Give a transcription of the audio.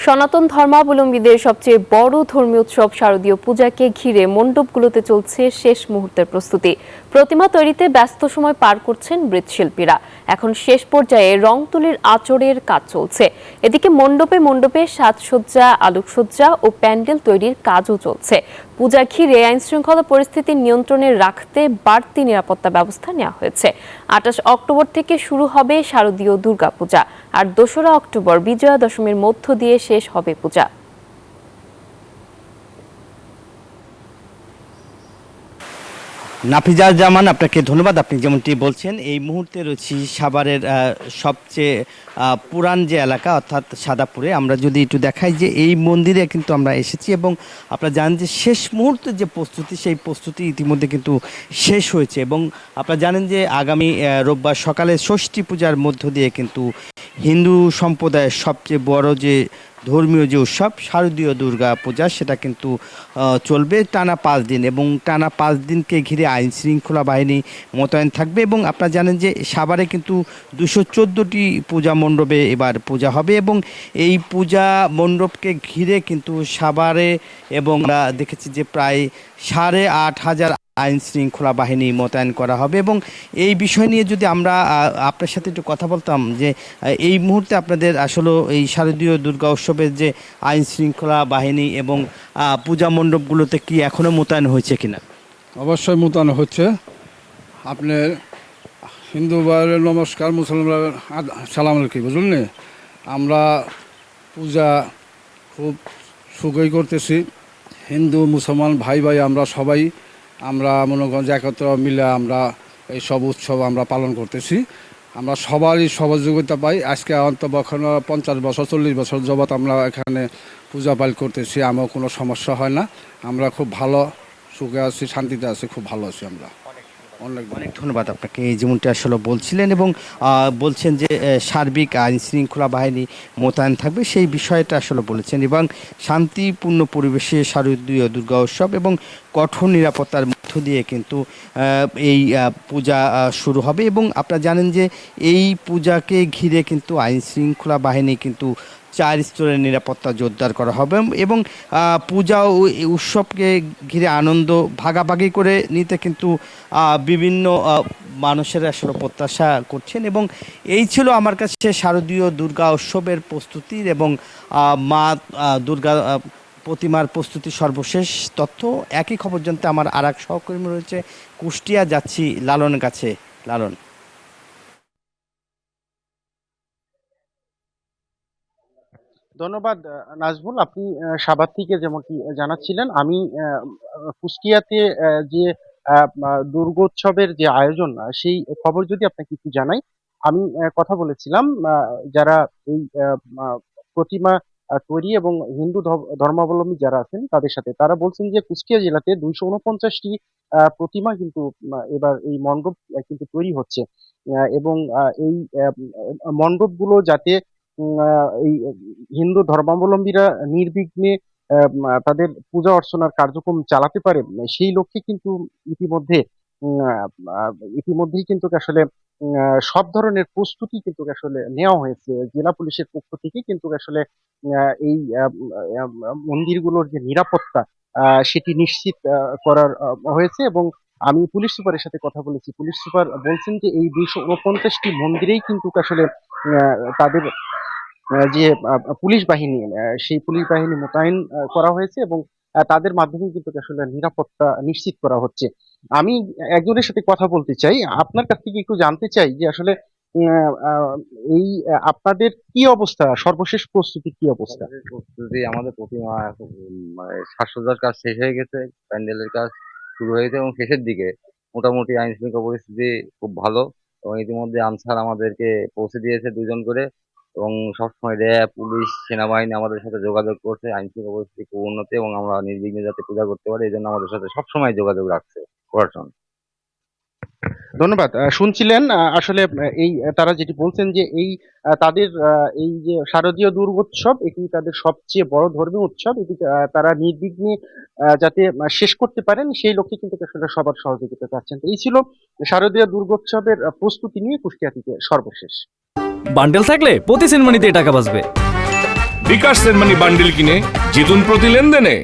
সনাতন ধর্মাবলম্বীদের সবচেয়ে বড় ধর্মীয় উৎসব শারদীয় পূজাকে ঘিরে মণ্ডপগুলোতে চলছে শেষ মুহূর্তের প্রস্তুতি। প্রতিমা তৈরিতে ব্যস্ত সময় পার করছেন মৃৎশিল্পীরা। এখন শেষ পর্যায়ে রং তুলির আঁচড়ের কাজ চলছে। এদিকে মণ্ডপে মণ্ডপে সাজসজ্জা, আলোকসজ্জা ও প্যান্ডেল তৈরির কাজও চলছে। পূজা ঘিরে আইনশৃঙ্খলা পরিস্থিতি নিয়ন্ত্রণে রাখতে বাড়তি নিরাপত্তা ব্যবস্থা নেওয়া হয়েছে। ২৮ অক্টোবর থেকে শুরু হবে শারদীয় দুর্গাপূজা, আর ২রা অক্টোবর বিজয়া দশমীর মধ্য দিয়ে শেষ হবে পূজা। নাফিজা জামান, আপনাকে ধন্যবাদ। আপনি যেমনটি বলছেন, এই মুহূর্তে রয়েছি সাভারের সবচেয়ে পুরান যে এলাকা অর্থাৎ সাদাপুরে। আমরা যদি একটু দেখাই যে এই মন্দিরে কিন্তু আমরা এসেছি এবং আপনারা জানেন যে শেষ মুহূর্তের যে প্রস্তুতি, সেই প্রস্তুতি ইতিমধ্যে কিন্তু শেষ হয়েছে এবং আপনারা জানেন যে আগামী রোববার সকালে ষষ্ঠী পূজার মধ্য দিয়ে কিন্তু হিন্দু সম্প্রদায়ের সবচেয়ে বড় যে ধর্মীয় যে উৎসব শারদীয় দুর্গা পূজা, সেটা কিন্তু চলবে টানা 5 দিন এবং টানা 5 দিনকে ঘিরে আইন শৃঙ্খলা বাহিনী মোতায়েন থাকবে। এবং আপনারা জানেন যে সাভারে কিন্তু 214টি পূজা মণ্ডপে এবার পূজা হবে এবং এই পূজা মণ্ডপকে ঘিরে কিন্তু সাভারে এবং আমরা দেখেছি যে প্রায় 8,500 আইন শৃঙ্খলা বাহিনী মোতায়েন করা হবে। এবং এই বিষয় নিয়ে যদি আমরা আপনার সাথে একটু কথা বলতাম যে এই মুহূর্তে আপনাদের আসলে এই শারদীয় দুর্গা উৎসবের যে আইন শৃঙ্খলা বাহিনী এবং পূজা মণ্ডপগুলোতে কি এখনও মোতায়েন হয়েছে কিনা? অবশ্যই মোতায়েন হচ্ছে। আপনার হিন্দু ভাইয়ের নমস্কার, মুসলমান সালাম আলাইকুম। বুঝলেন, আমরা পূজা খুব সুখই করতেছি। হিন্দু মুসলমান ভাই ভাই আমরা সবাই মনে করেন যে একত্র মিলে আমরা এই সব উৎসব আমরা পালন করতেছি। আমরা সবারই সহযোগিতা পাই। আজকে অন্তপক্ষে 50 বছর 40 বছর যাবৎ আমরা এখানে পূজা পাল করতেছি। আমার কোনো সমস্যা হয় না। আমরা খুব ভালো সুখে আছি, শান্তিতে আছি, খুব ভালো আছি। আমরা অনেক ধন্যবাদ আপনাকে। এই যেমনটি আসলে বলছিলেন এবং বলছেন যে সার্বিক আইন শৃঙ্খলা বাহিনী মোতায়েন থাকবে, সেই বিষয়টা আসলে বলেছেন এবং শান্তিপূর্ণ পরিবেশে শারদীয় দুর্গা উৎসব এবং কঠোর নিরাপত্তার মধ্য দিয়ে কিন্তু এই পূজা শুরু হবে। এবং আপনারা জানেন যে এই পূজাকে ঘিরে কিন্তু আইন শৃঙ্খলা বাহিনী কিন্তু 4 স্তরের নিরাপত্তা জোরদার করা হবে এবং পূজা ও উৎসবকে ঘিরে আনন্দ ভাগাভাগি করে নিতে কিন্তু বিভিন্ন মানুষের আসলে প্রত্যাশা করছেন। এবং এই ছিল আমার কাছে শারদীয় দুর্গা উৎসবের প্রস্তুতির এবং মা দুর্গা প্রতিমার প্রস্তুতির সর্বশেষ তথ্য। একই খবর জানতে আমার আর এক সহকর্মী রয়েছে কুষ্টিয়া, যাচ্ছি লালনের কাছে। লালন। ধন্যবাদ নাজমুল। আপনি সাভার থেকে যেমনটি জানাচ্ছিলেন, আমি কুষ্টিয়াতে যে দুর্গোৎসবের যে আয়োজন, সেই খবর যদি আপনাকে একটু জানাই। আমি কথা বলেছিলাম যারা এই প্রতিমা তৈরি এবং হিন্দু ধর্মাবলম্বী যারা আছেন তাদের সাথে। তারা বলছেন যে কুষ্টিয়া জেলাতে 249টি প্রতিমা কিন্তু এবার এই মণ্ডপ কিন্তু তৈরি হচ্ছে এবং এই মণ্ডপগুলো যাতে এই হিন্দু ধর্মাবলম্বীরা নির্বিঘ্নে তাদের পূজা অর্চনার কার্যক্রম চালাতে পারে, সেই লক্ষ্যে কিন্তু ইতিমধ্যে ইতিমধ্যেই কিন্তু আসলে সব ধরনের প্রস্তুতি কিন্তু আসলে নেওয়া হয়েছে জেলা পুলিশের পক্ষ থেকে। কিন্তু আসলে এই মন্দিরগুলোর যে নিরাপত্তা সেটি নিশ্চিত করার হয়েছে। এবং আমি পুলিশ সুপারের সাথে কথা বলেছি। পুলিশ সুপার বলছেন যে এই 249টি মন্দিরেই কিন্তু আসলে তাদের যে পুলিশ বাহিনী, সেই পুলিশ বাহিনী মোতায়েন করা হয়েছে এবং তাদের মাধ্যমে কিন্তু আসলে নিরাপত্তা নিশ্চিত করা হচ্ছে। আমি একজনের সাথে কথা বলতে চাই, আপনার কাছ থেকে একটু জানতে চাই যে আসলে এই আপনাদের কি অবস্থা, সর্বশেষ প্রস্তুতির কি অবস্থা? প্রস্তুতি আমাদের প্রতিমা এখন মানে সাজসজ্জার কাজ শেষ হয়ে গেছে, প্যান্ডেলের কাজ শুরু হয়েছে এবং শেষের দিকে মোটামুটি আইন শৃঙ্খলা পরিস্থিতি খুব ভালো। এবং ইতিমধ্যে আনসার আমাদেরকে পৌঁছে দিয়েছে 2 জন করে এবং সবসময় র্যাব, পুলিশ, সেনাবাহিনী আমাদের সাথে যোগাযোগ করছে। আইন শৃঙ্খলা পরিস্থিতি খুব উন্নতি এবং আমরা নির্বিঘ্নে যাতে পূজা করতে পারি এই জন্য আমাদের সাথে সবসময় যোগাযোগ রাখছে প্রশাসন। ধন্যবাদ। শুনছিলেন আসলে এই তারা যেটি বলছেন যে এই তাদের এই যে শারদীয় দুর্গোৎসব, এটি তাদের সবচেয়ে বড় ধর্মীয় উৎসব। এটি তারা নির্বিঘ্নে যাতে শেষ করতে পারেন সেই লক্ষ্যে কিন্তু আসলে সবার সহযোগিতা চাচ্ছেন। এই ছিল শারদীয় দুর্গোৎসবের প্রস্তুতি নিয়ে কুষ্টিয়া থেকে সর্বশেষ। বান্ডেল থাকলে প্রতি সেনমানিতে টাকা বাঁচবে। বিকাশ সেনমানি বান্ডিল কিনে জিতুন প্রতি লেনদেনে।